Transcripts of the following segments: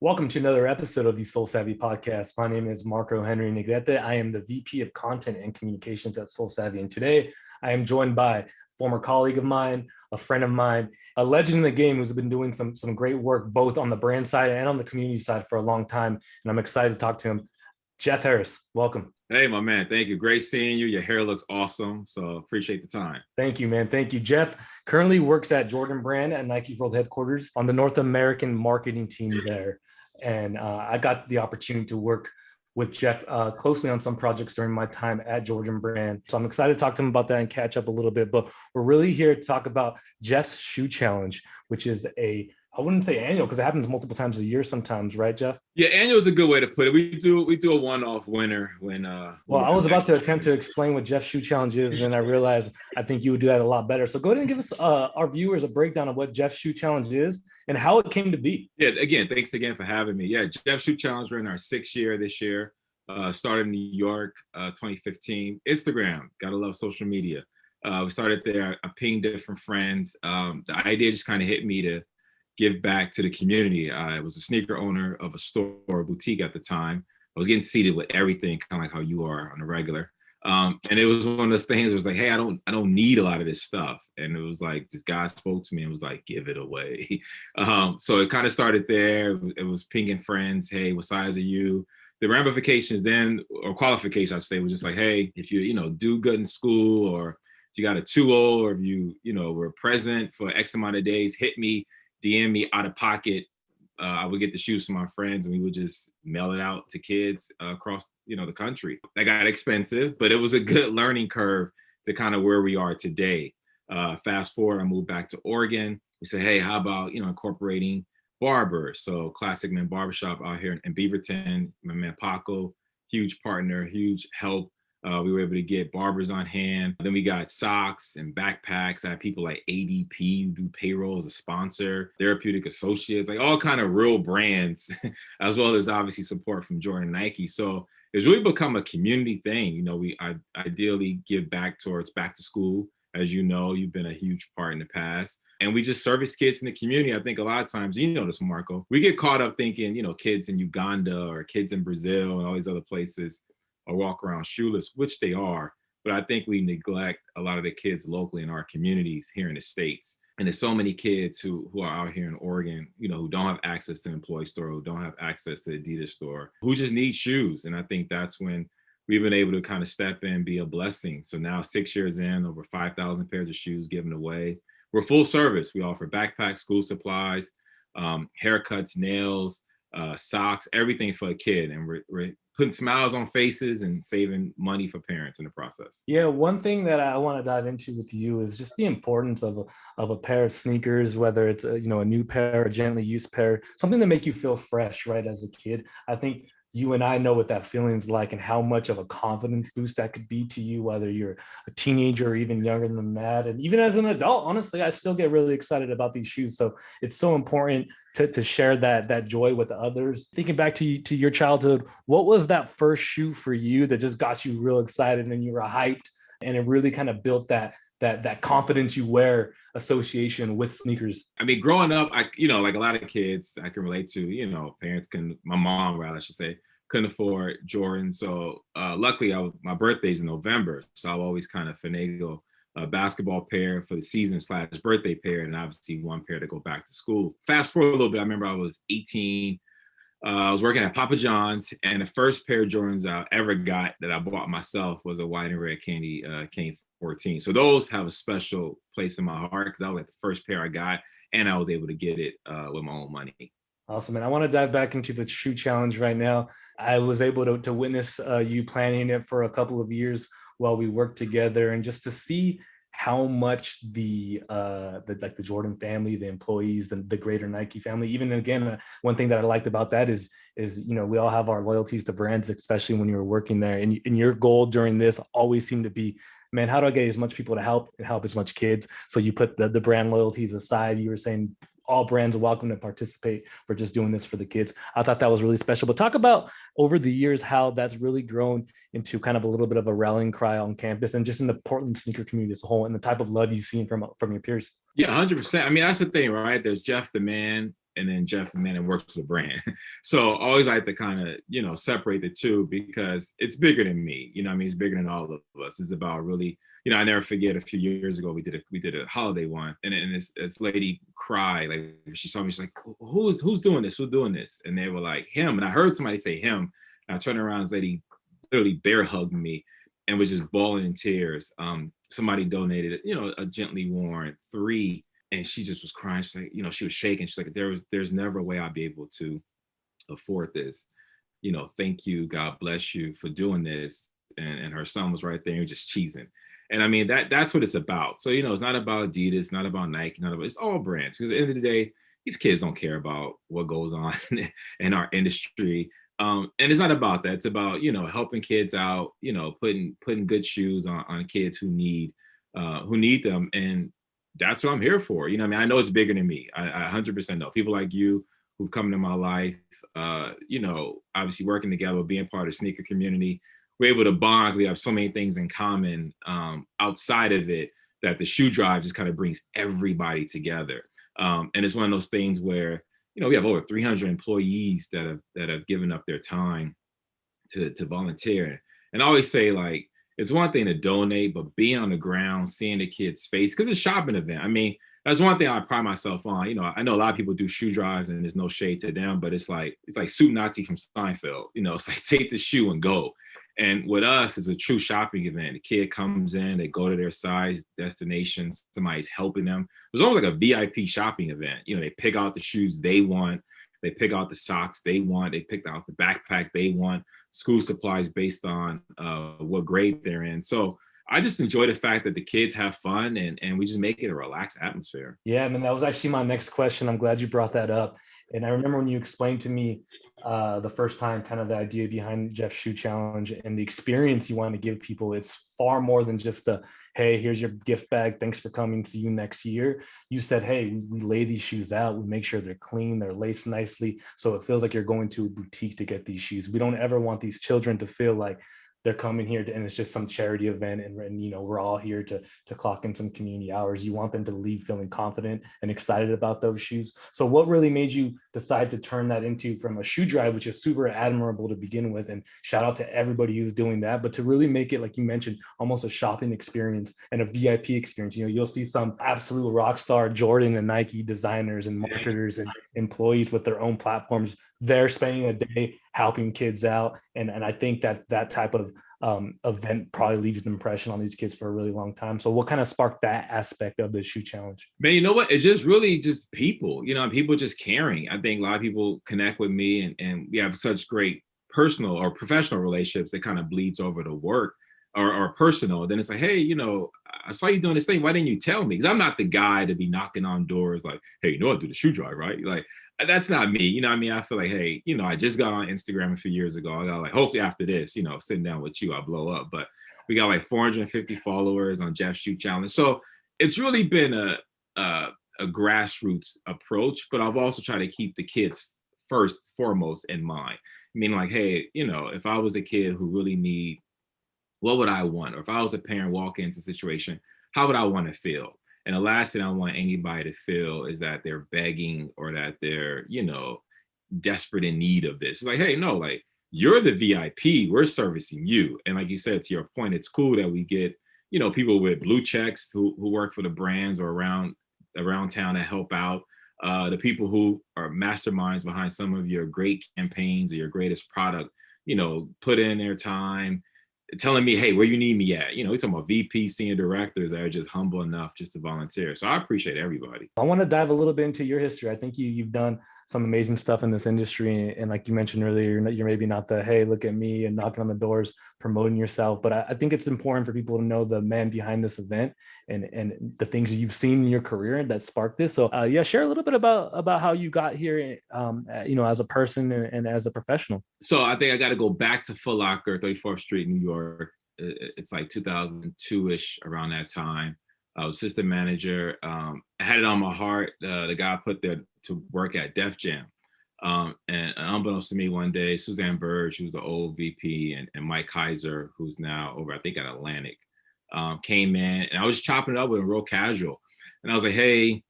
Welcome to another episode of the SoleSavy podcast. My name is Marco Henry Negrete. I am the VP of Content and Communications at SoleSavy. And today I am joined by a former colleague of mine, a friend of mine, a legend in the game who's been doing some great work both on the brand side and on the community side for a long time. And I'm excited to talk to him. Jeff Harris, welcome. Hey, my man. Thank you. Great seeing you. Your hair looks awesome. So appreciate the time. Thank you, man. Thank you. Jeff currently works at Jordan Brand at Nike World Headquarters on the North American marketing team there. And I got the opportunity to work with Jeff closely on some projects during my time at Jordan Brand. So I'm excited to talk to him about that and catch up a little bit. But we're really here to talk about Jeff's Shoe Challenge, which is I wouldn't say annual because it happens multiple times a year sometimes, right, Jeff? Yeah, annual is a good way to put it. We do a one-off winner when Well, I was about to attempt to explain what Jeff's Shoe Challenge is, and then I realized I think you would do that a lot better. So go ahead and give us our viewers a breakdown of what Jeff's Shoe Challenge is and how it came to be. Yeah, again, thanks again for having me. Yeah, Jeff's Shoe Challenge, we're in our 6th year this year. Started in New York, 2015. Instagram, gotta love social media. We started there. I pinged different friends. The idea just kind of hit me to give back to the community. I was a sneaker owner of a store, boutique at the time. I was getting seated with everything, kind of like how you are on a regular. And it was one of those things. It was like, hey, I don't need a lot of this stuff. And it was like, this guy spoke to me and was like, give it away. So it kind of started there. It was pinging friends. Hey, what size are you? The ramifications then, or qualification, I'd say, was just like, hey, if you do good in school, or if you got a 2.0, or if you were present for X amount of days, hit me. DM me out of pocket. I would get the shoes from my friends and we would just mail it out to kids across the country. That got expensive, but it was a good learning curve to kind of where we are today. Fast forward, I moved back to Oregon. We said, hey, how about incorporating barbers? So Classic Men Barbershop out here in Beaverton. My man Paco, huge partner, huge help. We were able to get barbers on hand. Then we got socks and backpacks. I had people like ADP who do payroll as a sponsor, Therapeutic Associates, like all kind of real brands, as well as obviously support from Jordan and Nike. So it's really become a community thing. I ideally give back towards back to school. As you know, you've been a huge part in the past. And we just service kids in the community. I think a lot of times, this, Marco, we get caught up thinking, kids in Uganda or kids in Brazil and all these other places or walk around shoeless, which they are. But I think we neglect a lot of the kids locally in our communities here in the States. And there's so many kids who are out here in Oregon, who don't have access to an employee store, who don't have access to the Adidas store, who just need shoes. And I think that's when we've been able to kind of step in and be a blessing. So now 6 years in, over 5,000 pairs of shoes given away. We're full service. We offer backpacks, school supplies, haircuts, nails, socks, everything for a kid. And we're putting smiles on faces and saving money for parents in the process. Yeah, one thing that I want to dive into with you is just the importance of a pair of sneakers, whether it's a new pair, a gently used pair, something to make you feel fresh, right? As a kid, I think you and I know what that feeling's like and how much of a confidence boost that could be to you, whether you're a teenager or even younger than that. And even as an adult, honestly, I still get really excited about these shoes. So it's so important to share that joy with others. Thinking back to your childhood, what was that first shoe for you that just got you real excited and you were hyped and it really kind of built that confidence you wear association with sneakers? I mean, growing up, like a lot of kids I can relate to, my mom, rather, I should say, couldn't afford Jordan. So luckily my birthday's in November. So I'll always kind of finagle a basketball pair for the season / birthday pair. And obviously one pair to go back to school. Fast forward a little bit. I remember I was 18. I was working at Papa John's, and the first pair of Jordans I ever got that I bought myself was a white and red candy 14. So those have a special place in my heart because that was like the first pair I got, and I was able to get it with my own money. Awesome. And I want to dive back into the shoe challenge right now. I was able to witness you planning it for a couple of years while we worked together, and just to see how much the Jordan family, the employees, the greater Nike family, even again, one thing that I liked about that is we all have our loyalties to brands, especially when you were working there. And your goal during this always seemed to be, man, how do I get as much people to help and help as much kids? So you put the brand loyalties aside. You were saying all brands are welcome to participate. We're just doing this for the kids. I thought that was really special. But talk about over the years how that's really grown into kind of a little bit of a rallying cry on campus and just in the Portland sneaker community as a whole, and the type of love you've seen from your peers. Yeah, 100%. I mean, that's the thing, right? There's Jeff the man, and then Jeff, the man that works for the brand. So I always like to kind of, you know, separate the two because it's bigger than me. You know what I mean? It's bigger than all of us. It's about really, you know, I never forget a few years ago we did a holiday one, and this lady cried, like she saw me, she's like, who's doing this? Who's doing this? And they were like, him. And I heard somebody say him. And I turned around, this lady literally bear hugged me and was just bawling in tears. Somebody donated, you know, a gently worn 3, and she just was crying. She's like, you know, she was shaking. She's like, there's never a way I'll be able to afford this. You know, thank you, God bless you for doing this. And her son was right there, and just cheesing. And I mean, that's what it's about. So, you know, it's not about Adidas, not about Nike, not about, it's all brands. Because at the end of the day, these kids don't care about what goes on in our industry. And it's not about that. It's about, you know, helping kids out, you know, putting good shoes on kids who need them. And that's what I'm here for. You know, I mean, I know it's bigger than me. I 100% know people like you who've come into my life, you know, obviously working together, being part of the sneaker community. We're able to bond. We have so many things in common outside of it that the shoe drive just kind of brings everybody together. And it's one of those things where, you know, we have over 300 employees that have given up their time to volunteer. And I always say, like, it's one thing to donate, but being on the ground, seeing the kids' face, because it's a shopping event. I mean, that's one thing I pride myself on. You know, I know a lot of people do shoe drives, and there's no shade to them, but it's like Soup Nazi from Seinfeld. You know, it's like take the shoe and go. And with us, it's a true shopping event. The kid comes in, they go to their size destination, somebody's helping them. It was almost like a VIP shopping event. You know, they pick out the shoes they want, they pick out the socks they want, they pick out the backpack they want, school supplies based on what grade they're in. So I just enjoy the fact that the kids have fun, and we just make it a relaxed atmosphere. Yeah, I mean, that was actually my next question. I'm glad you brought that up. And I remember when you explained to me the first time, kind of the idea behind Jeff's Shoe Challenge and the experience you want to give people. It's far more than just a, hey, here's your gift bag. Thanks for coming. See you next year. You said, hey, we lay these shoes out. We make sure they're clean, they're laced nicely. So it feels like you're going to a boutique to get these shoes. We don't ever want these children to feel like they're coming here and it's just some charity event, and you know, we're all here to clock in some community hours. You want them to leave feeling confident and excited about those shoes. So what really made you decide to turn that into, from a shoe drive, which is super admirable to begin with, and shout out to everybody who's doing that, but to really make it, like you mentioned, almost a shopping experience and a VIP experience? You know, you'll see some absolute rock star Jordan and Nike designers and marketers and employees with their own platforms. They're spending a day helping kids out, and I think that type of event probably leaves an impression on these kids for a really long time. So what kind of sparked that aspect of the shoe challenge? Man, you know what? It's just really just people, you know, people just caring. I think a lot of people connect with me, and we have such great personal or professional relationships that kind of bleeds over to work or personal. Then it's like, hey, you know, I saw you doing this thing. Why didn't you tell me? Because I'm not the guy to be knocking on doors like, hey, you know, I do the shoe drive, right? Like, that's not me. You know what I mean? I feel like, hey, you know, I just got on Instagram a few years ago. I got like, hopefully after this, you know, sitting down with you, I'll blow up. But we got like 450 followers on Jeff Shoe Challenge. So it's really been a grassroots approach, but I've also tried to keep the kids foremost in mind. I mean, like, hey, you know, if I was a kid who really need, what would I want? Or if I was a parent walking into a situation, how would I want to feel? And the last thing I want anybody to feel is that they're begging or that they're, you know, desperate in need of this. It's like, hey, no, like, you're the VIP. We're servicing you. And like you said, to your point, it's cool that we get, you know, people with blue checks who work for the brands or around town that help out. The people who are masterminds behind some of your great campaigns or your greatest product, you know, put in their time, telling me, hey, where you need me at? You know, we're talking about VP, senior directors that are just humble enough just to volunteer. So I appreciate everybody. I want to dive a little bit into your history. I think you've done some amazing stuff in this industry, and like you mentioned earlier, you're maybe not the, hey, look at me and knocking on the doors, promoting yourself, but I think it's important for people to know the man behind this event and the things you've seen in your career that sparked this. So yeah, share a little bit about how you got here, you know, as a person and as a professional. So I think I got to go back to Foot Locker, 34th Street, New York. It's like 2002-ish, around that time. I was assistant manager. I had it on my heart. The guy I put there to work at Def Jam. And unbeknownst to me, one day, Suzanne Burge, who's the old VP, and Mike Kaiser, who's now over, I think, at Atlantic, came in, and I was chopping it up with him real casual. And I was like, hey,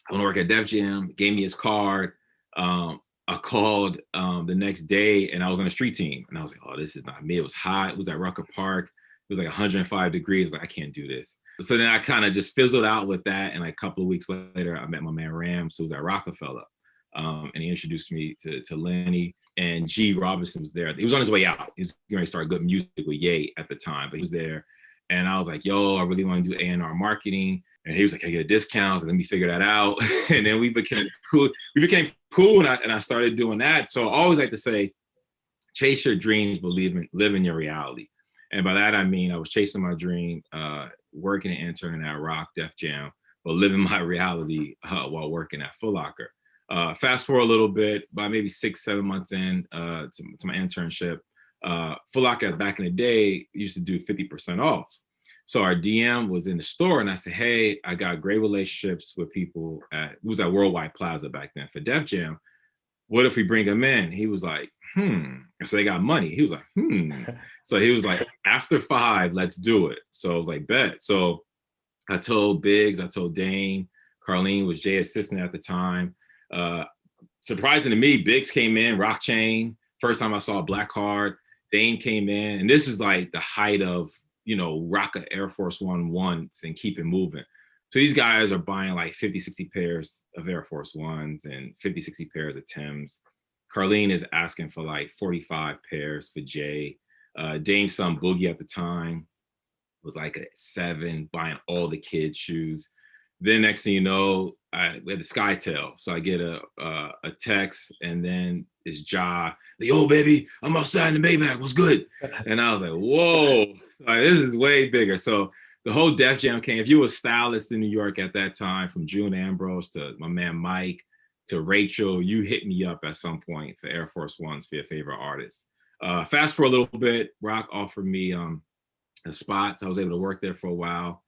I want to work at Def Jam. Gave me his card. I called the next day, and I was on a street team, and I was like, oh, this is not me. It was hot. It was at Rucker Park. It was like 105 degrees. Like, I can't do this. So then I kind of just fizzled out with that. And like a couple of weeks later, I met my man Rams, who was at Rockefeller. And he introduced me to Lenny, and G Robinson was there. He was on his way out. He was getting ready to start good music with Ye at the time, but he was there. And I was like, yo, I really want to do A&R marketing. And he was like, I get a discount. So let me figure that out. And then we became cool. And I started doing that. So I always like to say, chase your dreams, but live in your reality. And by that, I mean, I was chasing my dream, working and interning at Rock, Def Jam, but living my reality while working at Foot Locker. Fast forward a little bit, about maybe 6-7 months in to my internship, Foot Locker back in the day used to do 50% off. So our DM was in the store, and I said, hey, I got great relationships with people it was at Worldwide Plaza back then for Def Jam. What if we bring them in? He was like, So they got money. He was like, So he was like, after 5, let's do it. So I was like, bet. So I told Biggs, I told Dane, Carlene was Jay's assistant at the time. Surprising to me, Biggs came in, Rock Chain. First time I saw a black card. Dane came in, and this is like the height of, rock a Air Force One once and keep it moving. So these guys are buying like 50, 60 pairs of Air Force Ones and 50, 60 pairs of Timbs. Carlene is asking for like 45 pairs for Jay. Dame's son Boogie at the time was like a 7, buying all the kids' shoes. Then next thing you know, we had the Skytail. So I get a text, and then it's Ja, the old baby, I'm outside in the Maybach, what's good? And I was like, whoa, like, this is way bigger. So the whole Def Jam came. If you were a stylist in New York at that time, from June Ambrose to my man Mike to Rachel, you hit me up at some point for Air Force Ones for your favorite artists. Fast forward a little bit, Rock offered me a spot. So I was able to work there for a while.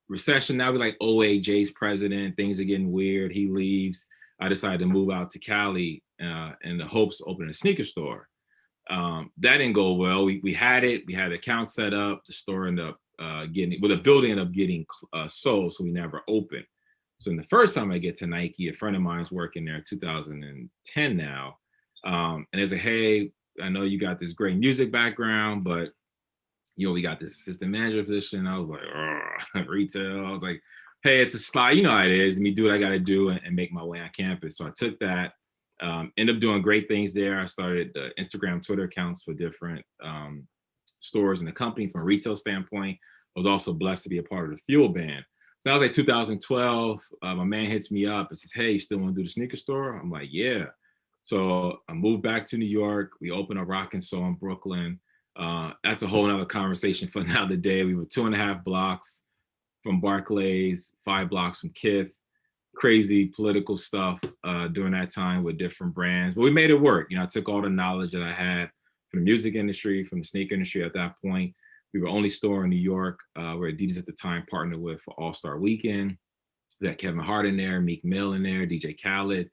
Recession, now we're like 08, Jay's president, things are getting weird, he leaves. I decided to move out to Cali in the hopes of opening a sneaker store. That didn't go well. We had the account set up, the store ended up the building ended up getting sold, so we never opened. So in the first time I get to Nike, a friend of mine's working there 2010 now. And they say, hey, I know you got this great music background, but we got this assistant manager position. I was like, retail. I was like, hey, it's a spot. You know how it is. Let me do what I got to do and make my way on campus. So I took that, ended up doing great things there. I started Instagram, Twitter accounts for different stores in the company from a retail standpoint. I was also blessed to be a part of the Fuel Band. So that was like 2012. My man hits me up and says, hey, you still want to do the sneaker store? I'm like, yeah. So I moved back to New York. We opened a Rock and Soul in Brooklyn. That's a whole nother conversation for another day. We were 2.5 blocks from Barclays, 5 blocks from Kith. Crazy political stuff during that time with different brands, but we made it work. I took all the knowledge that I had from the music industry, from the sneaker industry at that point. We were only store in New York where Adidas at the time partnered with for All-Star Weekend. We had Kevin Hart in there, Meek Mill in there, DJ Khaled.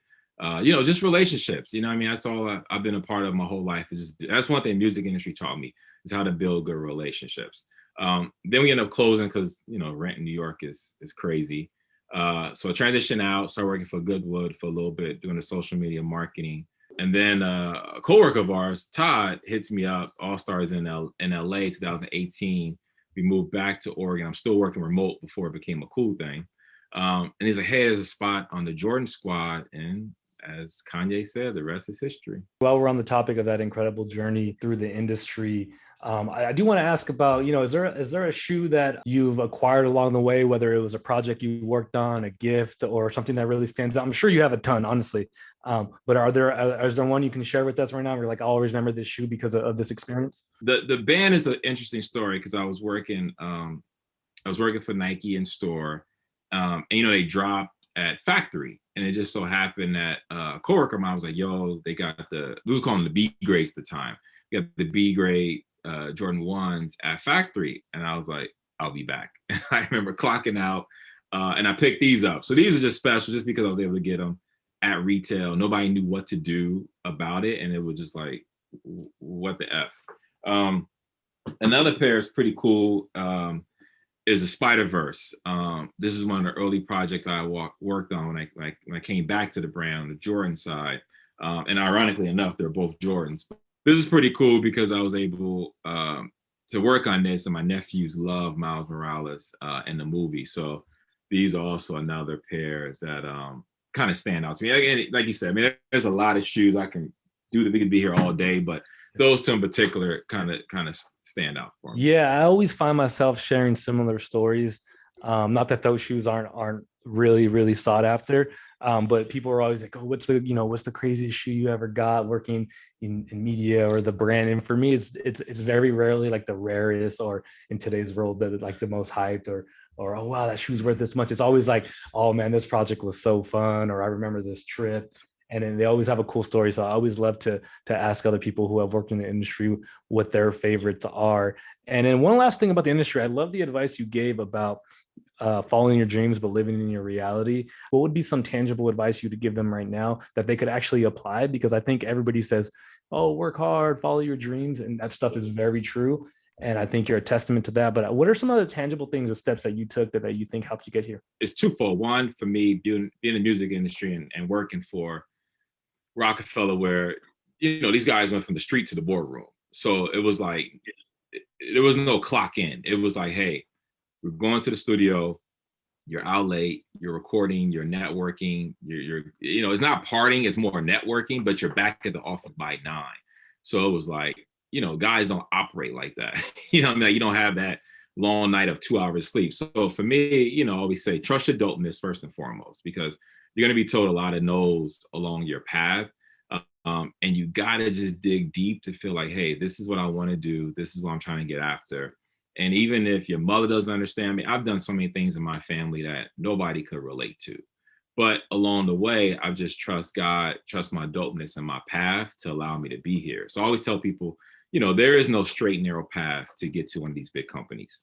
Just relationships. That's all I've been a part of my whole life. That's one thing music industry taught me, is how to build good relationships. Then we end up closing because rent in New York is crazy. So I transitioned out, started working for Goodwood for a little bit, doing the social media marketing. And then a coworker of ours, Todd, hits me up. All Stars in LA 2018. We moved back to Oregon. I'm still working remote before it became a cool thing. And he's like, hey, there's a spot on the Jordan squad. And as Kanye said, the rest is history. While we're on the topic of that incredible journey through the industry, I do want to ask about, is there a shoe that you've acquired along the way, whether it was a project you worked on, a gift, or something that really stands out? I'm sure you have a ton, honestly. But is there one you can share with us right now? You're like, I always remember this shoe because of this experience. The band is an interesting story because I was working for Nike in store, and they dropped at factory. And it just so happened that a coworker of mine was like, yo, they got we was calling them the B grades at the time. We got the B grade Jordan 1s at factory. And I was like, I'll be back. I remember clocking out and I picked these up. So these are just special just because I was able to get them at retail. Nobody knew what to do about it. And it was just like, what the F? Another pair is pretty cool. is the Spider-Verse. This is one of the early projects I worked on when I came back to the brand on the Jordan side. And ironically enough, they're both Jordans. But this is pretty cool because I was able to work on this, and my nephews love Miles Morales in the movie. So these are also another pair that kind of stand out to me. Again, like you said, I mean, there's a lot of shoes I can do that we could be here all day, but those two in particular kind of stand out for me. Yeah, I always find myself sharing similar stories. Not that those shoes aren't really sought after, but people are always like, "Oh, what's the craziest shoe you ever got working in media or the brand?" And for me, it's very rarely like the rarest, or in today's world that like the most hyped, or oh wow, that shoe's worth this much. It's always like, oh man, this project was so fun, or I remember this trip. And then they always have a cool story. So I always love to ask other people who have worked in the industry what their favorites are. And then one last thing about the industry, I love the advice you gave about following your dreams but living in your reality. What would be some tangible advice you would give them right now that they could actually apply? Because I think everybody says, oh, work hard, follow your dreams, and that stuff is very true. And I think you're a testament to that. But what are some other tangible things or steps that you took that you think helped you get here? It's twofold. One, for me, being in the music industry and working for Rockefeller, where these guys went from the street to the boardroom. So it was like there was no clock in. It was like, hey, we're going to the studio. You're out late. You're recording. You're networking. You're it's not partying. It's more networking. But you're back at the office by 9. So it was like, guys don't operate like that. I mean, like, you don't have that long night of 2 hours sleep. So for me, I always say trust your dopeness first and foremost, because you're going to be told a lot of no's along your path. And you got to just dig deep to feel like, hey, this is what I want to do. This is what I'm trying to get after. And even if your mother doesn't understand me, I've done so many things in my family that nobody could relate to. But along the way, I just trust God, trust my dopeness and my path to allow me to be here. So I always tell people, there is no straight, narrow path to get to one of these big companies.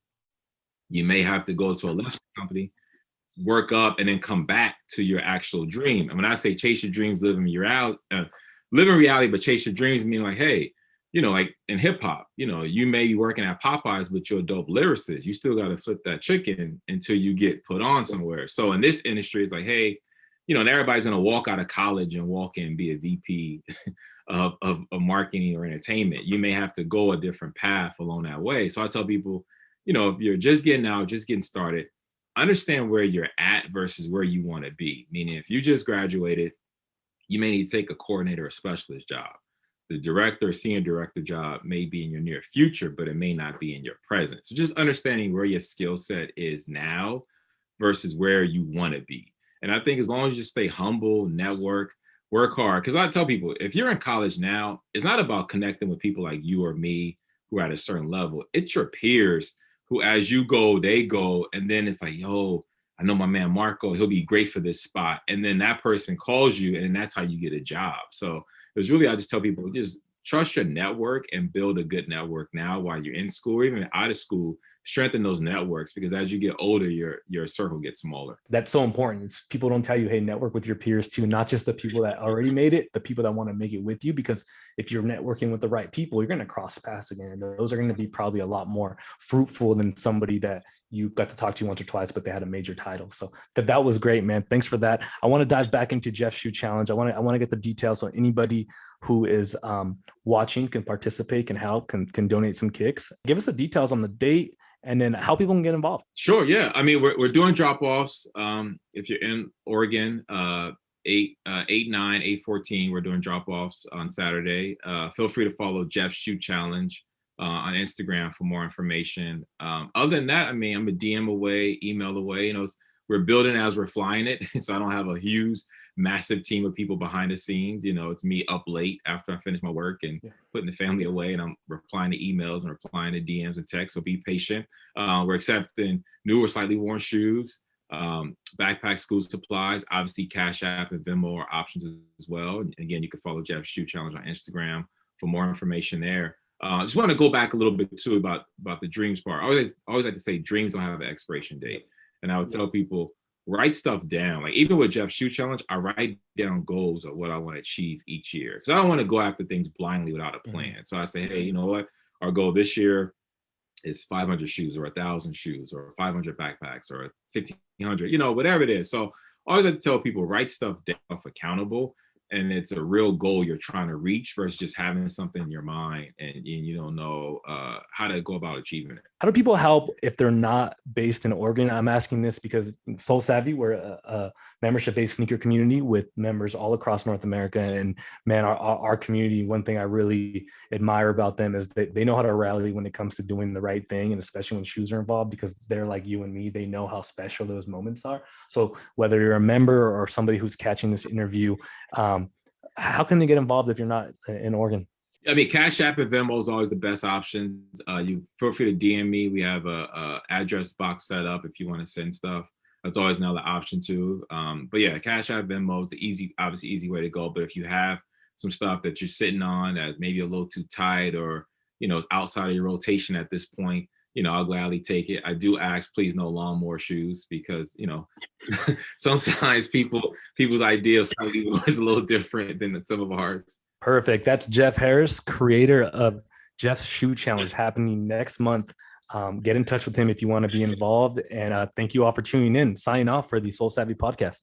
You may have to go to a lesser company, work up, and then come back to your actual dream. And when I say chase your dreams, live in reality, but chase your dreams, mean like, hey, like in hip hop, you may be working at Popeyes, but you're a dope lyricist. You still got to flip that chicken until you get put on somewhere. So in this industry, it's like, hey, and everybody's going to walk out of college and walk in and be a VP of marketing or entertainment. You may have to go a different path along that way. So I tell people, if you're just getting out, just getting started, understand where you're at versus where you want to be. Meaning, if you just graduated, you may need to take a coordinator or specialist job. The director or senior director job may be in your near future, but it may not be in your present. So just understanding where your skill set is now versus where you want to be. And I think as long as you stay humble, network, work hard. Because I tell people, if you're in college now, it's not about connecting with people like you or me who are at a certain level. It's your peers who, as you go, they go. And then it's like, yo, I know my man Marco, he'll be great for this spot. And then that person calls you, and that's how you get a job. So it's really, I just tell people, just trust your network and build a good network now while you're in school or even out of school. Strengthen those networks, because as you get older, your circle gets smaller. That's so important. People don't tell you, hey, network with your peers too, not just the people that already made it, the people that want to make it with you. Because if you're networking with the right people, you're going to cross paths again. And those are going to be probably a lot more fruitful than somebody that you got to talk to once or twice, but they had a major title. So that was great, man. Thanks for that. I want to dive back into Jeff's Shoe Challenge. I want to get the details, so anybody who is watching can participate, can help, can donate some kicks. Give us the details on the date, and then how people can get involved. Sure. Yeah. I mean, we're doing drop-offs. If you're in Oregon, 8, 9, 8/14, we're doing drop-offs on Saturday. Feel free to follow Jeff's Shoe Challenge on Instagram for more information. Other than that, I mean, I'm a DM away, email away. We're building as we're flying it. So I don't have a huge, massive team of people behind the scenes. It's me up late after I finish my work and putting the family away, and I'm replying to emails and replying to DMs and texts. So be patient. We're accepting new or slightly worn shoes, backpack, school supplies, obviously Cash App and Venmo are options as well. And again, you can follow Jeff's Shoe Challenge on Instagram for more information there. Just want to go back a little bit too about the dreams part. I always like to say dreams don't have an expiration date. And I would tell people, write stuff down. Like even with Jeff's Shoe Challenge, I write down goals of what I want to achieve each year, because I don't want to go after things blindly without a plan. So I say, hey, you know what? Our goal this year it's 500 shoes or 1,000 shoes or 500 backpacks or 1,500, whatever it is. So I always like to tell people, write stuff down accountable, and it's a real goal you're trying to reach versus just having something in your mind and you don't know how to go about achieving it. How do people help if they're not based in Oregon? I'm asking this because SoleSavy, we're a membership-based sneaker community with members all across North America. And man, our community, one thing I really admire about them is that they know how to rally when it comes to doing the right thing, and especially when shoes are involved, because they're like you and me. They know how special those moments are. So whether you're a member or somebody who's catching this interview, how can they get involved if you're not in Oregon? I mean, Cash App and Venmo is always the best options. You feel free to DM me. We have a address box set up if you want to send stuff. That's always another option too. But yeah, Cash App, Venmo is the obviously easy way to go. But if you have some stuff that you're sitting on that maybe a little too tight, or it's outside of your rotation at this point, I'll gladly take it. I do ask, please, no lawnmower shoes, because sometimes people's ideas is a little different than some of ours. Perfect. That's Jeff Harris, creator of Jeff's Shoe Challenge, happening next month. Get in touch with him if you want to be involved. And thank you all for tuning in. Signing off for the SoleSavy podcast.